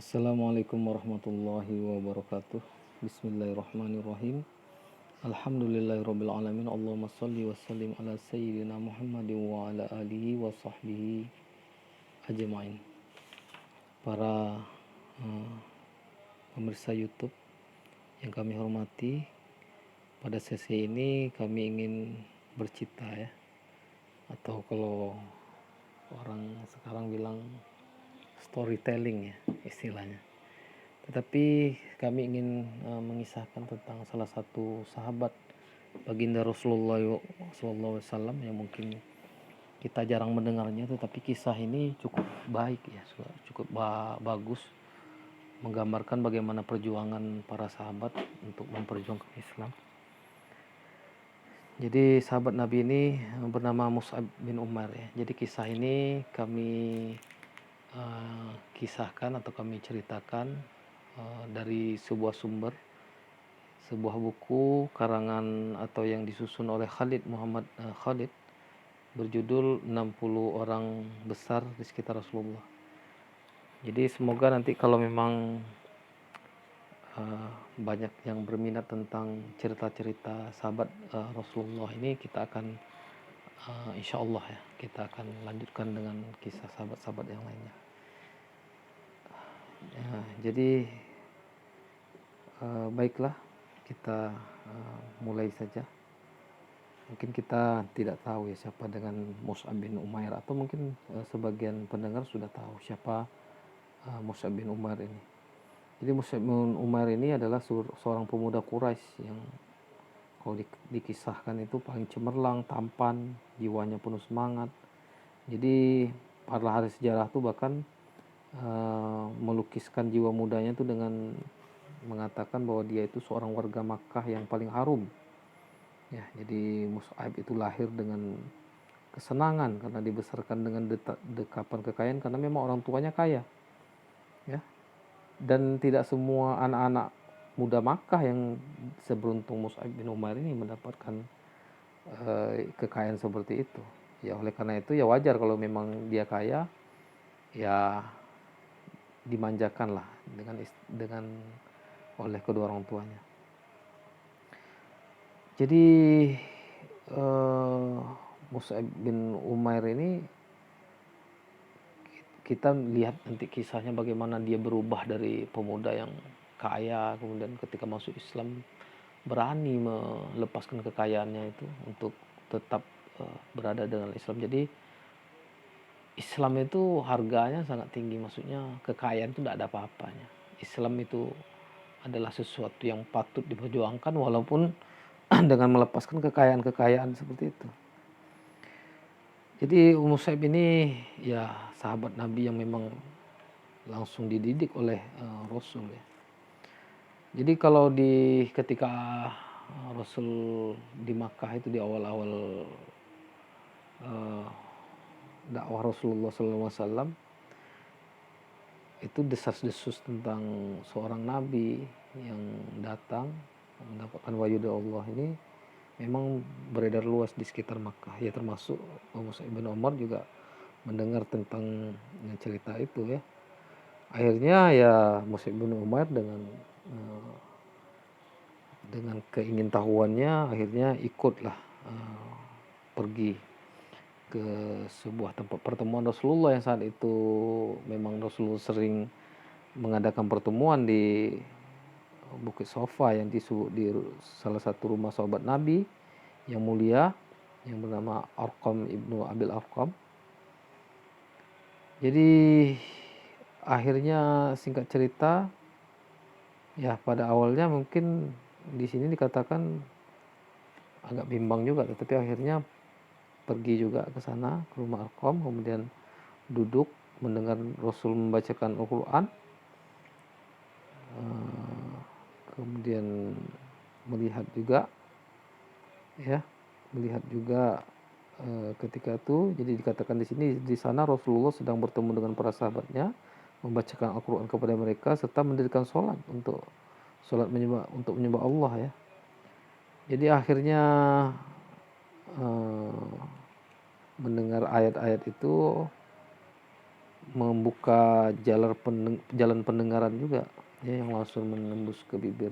Assalamualaikum warahmatullahi wabarakatuh. Bismillahirrahmanirrahim. Alhamdulillahirrabbilalamin. Allahumma salli wa sallim ala sayyidina Muhammadin wa ala alihi wa sahbihi ajma'in. Para pemirsa YouTube yang kami hormati, pada sesi ini kami ingin bercita ya, atau kalau orang sekarang bilang storytelling ya istilahnya. Tetapi kami ingin mengisahkan tentang salah satu sahabat baginda Rasulullah SAW yang mungkin kita jarang mendengarnya, tetapi kisah ini cukup baik ya, cukup bagus, menggambarkan bagaimana perjuangan para sahabat untuk memperjuangkan Islam. Jadi sahabat Nabi ini bernama Mus'ab bin Umair ya. Jadi kisah ini kami kisahkan atau kami ceritakan dari sebuah sumber, sebuah buku karangan atau yang disusun oleh Khalid Muhammad Khalid, berjudul 60 orang besar di sekitar Rasulullah. Jadi semoga nanti kalau memang banyak yang berminat tentang cerita-cerita sahabat Rasulullah ini, kita akan insya Allah ya, kita akan lanjutkan dengan kisah sahabat-sahabat yang lainnya. Jadi baiklah, kita mulai saja. Mungkin kita tidak tahu ya siapa dengan Mus'ab bin Umair, atau mungkin sebagian pendengar sudah tahu siapa Mus'ab bin Umair ini. Jadi Mus'ab bin Umair ini adalah seorang pemuda Quraisy yang kalau dikisahkan itu paling cemerlang, tampan, jiwanya penuh semangat. Jadi pada hari sejarah tuh bahkan melukiskan jiwa mudanya itu dengan mengatakan bahwa dia itu seorang warga Makkah yang paling harum. Ya, jadi Mus'ab itu lahir dengan kesenangan karena dibesarkan dengan dekapan kekayaan, karena memang orang tuanya kaya. Ya. Dan tidak semua anak-anak muda Makkah yang seberuntung Mus'ab bin Umair ini mendapatkan kekayaan seperti itu. Ya, oleh karena itu ya wajar kalau memang dia kaya, ya dimanjakan lah dengan oleh kedua orang tuanya. Jadi Mus'ab bin Umair ini kita lihat nanti kisahnya bagaimana dia berubah dari pemuda yang kaya, kemudian ketika masuk Islam berani melepaskan kekayaannya itu untuk tetap berada dengan Islam. Jadi Islam itu harganya sangat tinggi, maksudnya kekayaan itu tidak ada apa-apanya. Islam itu adalah sesuatu yang patut diperjuangkan walaupun dengan melepaskan kekayaan-kekayaan seperti itu. Jadi Mus'ab ini ya sahabat Nabi yang memang langsung dididik oleh Rasul ya. Jadi kalau ketika Rasul di Makkah itu di awal-awal dakwah Rasulullah SAW, itu desas-desus tentang seorang Nabi yang datang mendapatkan wahyu dari Allah ini memang beredar luas di sekitar Makkah ya, termasuk Mus'ab bin Umair juga mendengar tentang cerita itu ya. Akhirnya ya Mus'ab bin Umair dengan keingintahuannya akhirnya ikutlah pergi ke sebuah tempat pertemuan Rasulullah yang saat itu memang Rasulullah sering mengadakan pertemuan di Bukit Sofa yang di salah satu rumah sahabat Nabi yang mulia yang bernama Arqam ibnu Abil Arqam. Jadi akhirnya singkat cerita ya, pada awalnya mungkin di sini dikatakan agak bimbang juga, tetapi akhirnya pergi juga ke sana ke rumah Arqam, kemudian duduk mendengar Rasul membacakan Al-Quran, kemudian melihat juga ketika itu, jadi dikatakan di sini di sana Rasulullah sedang bertemu dengan para sahabatnya, membacakan Al-Quran kepada mereka serta mendirikan sholat untuk menyembah Allah ya. Jadi akhirnya mendengar ayat-ayat itu membuka jalan pendengaran juga ya, yang langsung menembus ke bibir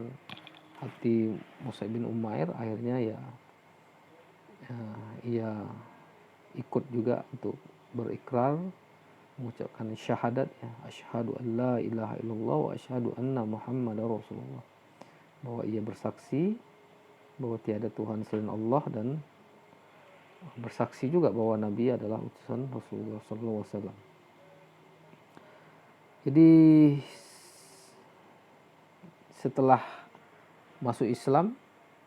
hati Mus'ab bin Umair. Akhirnya ya ia ikut juga untuk berikrar mengucapkan syahadat ya, asyhadu an la ilaha illallah wa asyhadu anna muhammadar rasulullah, bahwa ia bersaksi bahwa tiada Tuhan selain Allah, dan bersaksi juga bahwa Nabi adalah utusan Rasulullah SAW. Jadi setelah masuk Islam,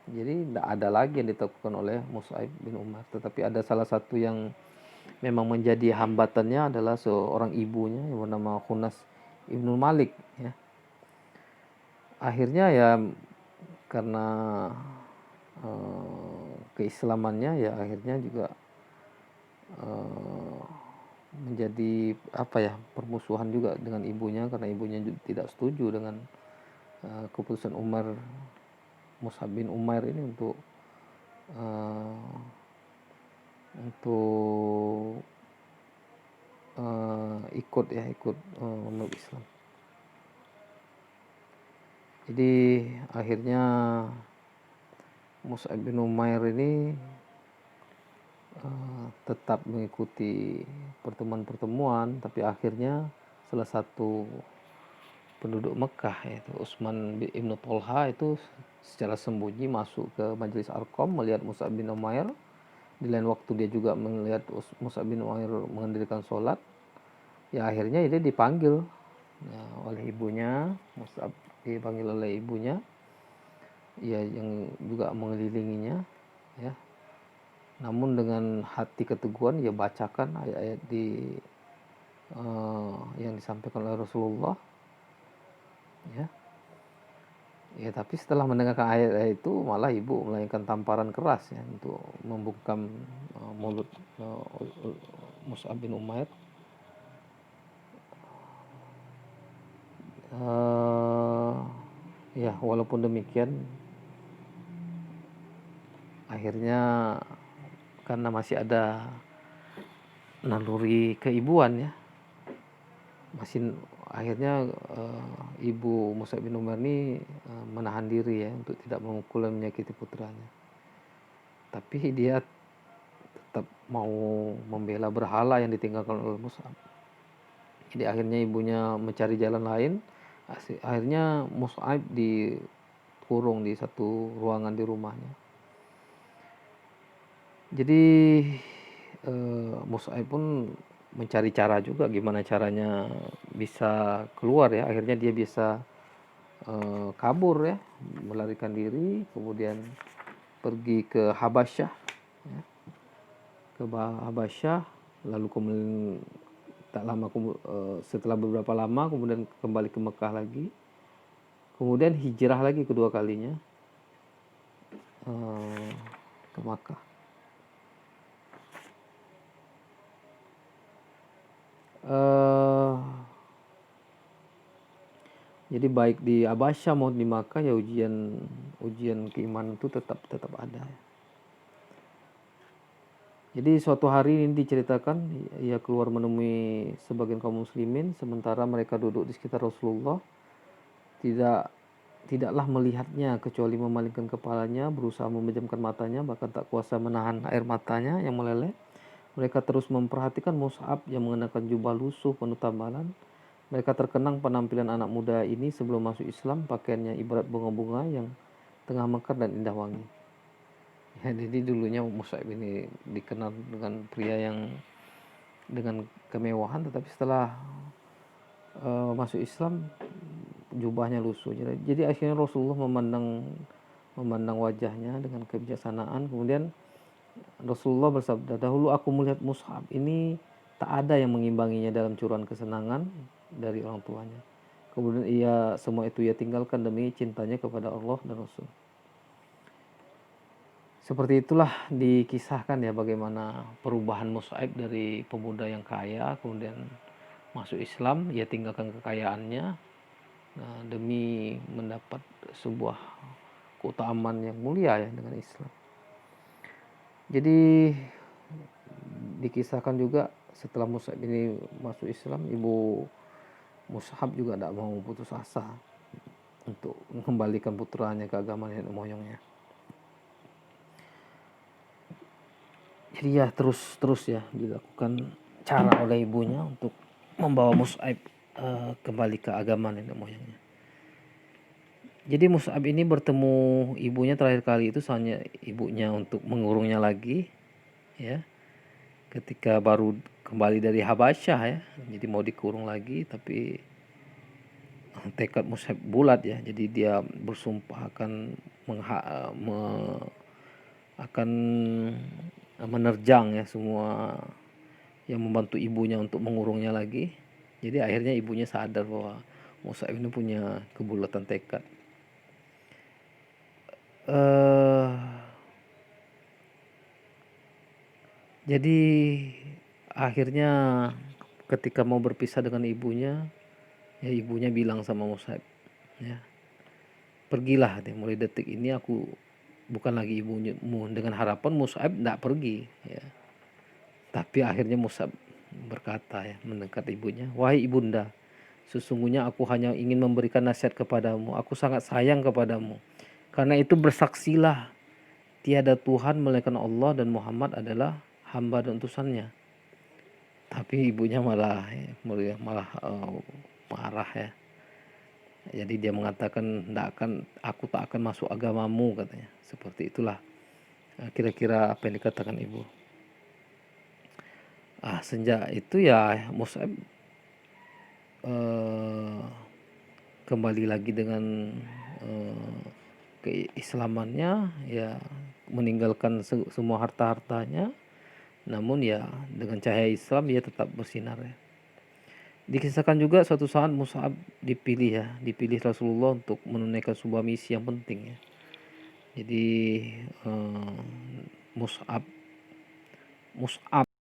jadi tidak ada lagi yang dilakukan oleh Mus'ab bin Umair. Tetapi ada salah satu yang memang menjadi hambatannya adalah seorang ibunya yang bernama Khunas Ibnu Malik ya. Akhirnya ya karena keislamannya ya akhirnya juga menjadi permusuhan juga dengan ibunya, karena ibunya juga tidak setuju dengan keputusan Mus'ab bin Umair ini untuk ikut memeluk Islam. Jadi akhirnya Mus'ab bin Umair ini tetap mengikuti pertemuan-pertemuan, tapi akhirnya salah satu penduduk Mekah yaitu Utsman bin Tolha itu secara sembunyi masuk ke Majelis Arqam melihat Mus'ab bin Umair. Di lain waktu dia juga melihat Mus'ab bin Umair mendirikan sholat. Ya akhirnya dia dipanggil ya, oleh ibunya. Mus'ab dipanggil oleh ibunya ya, yang juga mengelilinginya ya. Namun dengan hati keteguhan ia bacakan ayat-ayat yang disampaikan oleh Rasulullah ya. Ya, tapi setelah mendengarkan ayat-ayat itu malah ibu melakukan tamparan keras ya untuk membungkam mulut Mus'ab bin Umair. Ya walaupun demikian akhirnya karena masih ada naluri keibuan ya, akhirnya ibu Mus'ab bin Umair ini menahan diri ya untuk tidak memukul dan menyakiti putranya. Tapi dia tetap mau membela berhala yang ditinggalkan oleh Mus'ab. Jadi akhirnya ibunya mencari jalan lain. Akhirnya Mus'ab dikurung di satu ruangan di rumahnya. Jadi Mus'ab pun mencari cara juga gimana caranya bisa keluar ya. Akhirnya dia bisa kabur ya, melarikan diri, kemudian pergi ke Habasyah ya. Ke Habasyah, lalu kemudian setelah beberapa lama kemudian kembali ke Mekah lagi, kemudian hijrah lagi kedua kalinya ke Makkah. Jadi baik di Habasyah maupun di Makkah ya ujian keimanan itu tetap ada. Jadi suatu hari ini diceritakan ia keluar menemui sebagian kaum muslimin sementara mereka duduk di sekitar Rasulullah. Tidaklah melihatnya kecuali memalingkan kepalanya, berusaha memejamkan matanya, bahkan tak kuasa menahan air matanya yang meleleh. Mereka terus memperhatikan Mus'ab yang mengenakan jubah lusuh penuh tambalan. Mereka terkenang penampilan anak muda ini sebelum masuk Islam, pakaiannya ibarat bunga-bunga yang tengah mekar dan indah wangi. Ya, jadi dulunya Mus'ab ini dikenal dengan pria yang dengan kemewahan, tetapi setelah masuk Islam jubahnya lusuh. Jadi akhirnya Rasulullah memandang wajahnya dengan kebijaksanaan. Kemudian Rasulullah bersabda, dahulu aku melihat Mus'ab ini tak ada yang mengimbanginya dalam curahan kesenangan dari orang tuanya. Kemudian semua itu ia tinggalkan demi cintanya kepada Allah dan Rasul. Seperti itulah dikisahkan ya bagaimana perubahan Mus'ab dari pemuda yang kaya kemudian masuk Islam, ia tinggalkan kekayaannya demi mendapat sebuah keutamaan yang mulia ya dengan Islam. Jadi dikisahkan juga setelah Mus'ab ini masuk Islam, ibu Mus'ab juga tidak mau putus asa untuk mengembalikan putranya ke agama nenek moyangnya. Jadi ya terus ya dilakukan cara oleh ibunya untuk membawa Mus'ab kembali ke agama nenek moyangnya. Jadi Mus'ab ini bertemu ibunya terakhir kali itu hanya ibunya untuk mengurungnya lagi, ya. Ketika baru kembali dari Habasyah ya, jadi mau dikurung lagi, tapi tekad Mus'ab bulat ya. Jadi dia bersumpah akan menerjang ya semua yang membantu ibunya untuk mengurungnya lagi. Jadi akhirnya ibunya sadar bahwa Mus'ab ini punya kebulatan tekad. Jadi akhirnya ketika mau berpisah dengan ibunya, ya ibunya bilang sama Mus'ab, ya, pergilah deh, mulai detik ini aku bukan lagi ibumu, dengan harapan Mus'ab tidak pergi, ya. Tapi akhirnya Mus'ab berkata ya, mendekat ibunya, wahai ibunda, sesungguhnya aku hanya ingin memberikan nasihat kepadamu, aku sangat sayang kepadamu. Karena itu bersaksilah, tiada Tuhan melainkan Allah dan Muhammad adalah hamba dan utusannya. Tapi ibunya malah marah ya. Jadi dia mengatakan aku tak akan masuk agamamu, katanya. Seperti itulah kira-kira apa yang dikatakan ibu. Sejak itu ya Mus'ab kembali lagi dengan keislamannya, ya, meninggalkan semua harta-hartanya, namun ya dengan cahaya Islam dia tetap bersinar ya. Dikisahkan juga suatu saat Mus'ab dipilih Rasulullah untuk menunaikan sebuah misi yang penting ya. Jadi Mus'ab